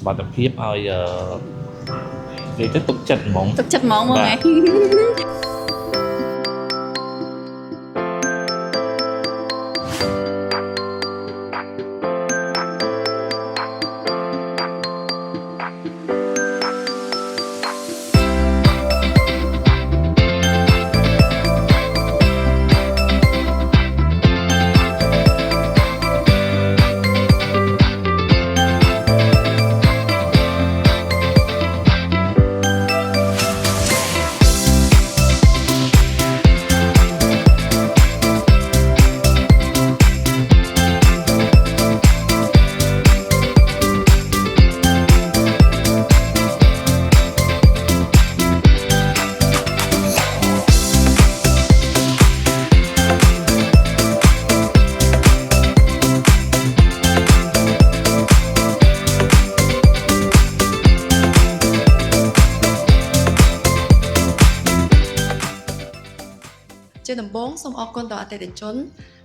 សមត្ថភាពឲ្យនិយាយទៅទុកចិត្តហ្មងហ្មងហ៎ជាដំបូងសូមអរគុណដល់អតិថិជន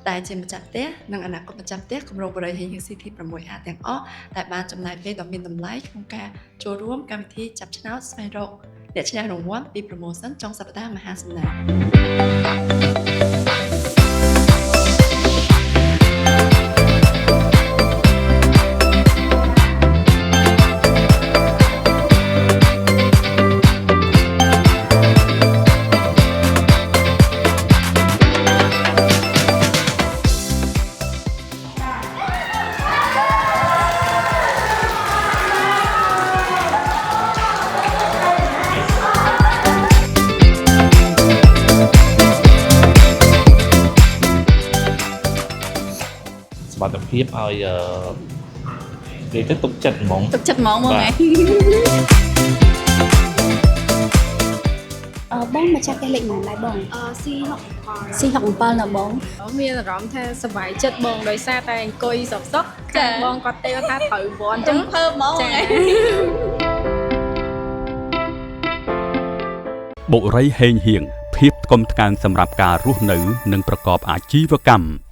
ដែលជាម្ចាស់ផ្ទះនិងអនាគតម្ចាស់ផ្ទះគម្រោងបរិយាហិង CT6A ទាំងអស់ដែលបានចំណាយពេលដ៏មានតម្លៃក្នុងការចូលរួមកម្មវិធីចាប់ឆ្នោតស្វែងរកអ្នកឈ្នះរង្វាន់ពី Promotion ចុងសប្តាហ៍មហាសំណាងសមត្ថភាពឲ្យនិយាយទៅទុកចិត្តហ្មងហ៎បងមកចាប់ផ្ទះលេខណាដែរបងC67ណាបងមានអារម្មណ៍ថាសប្បាយចិត្តបងដោយសារតែអង្គុយសុកខាងបងគាត់ទេថាត្រូវវ័នអញ្ចឹងភើបហ្មងបុរីហេងហៀងភាពថ្កុំថ្កើងសម្រាប់ការរស់នៅនិងប្រកបអាជីវកម្ម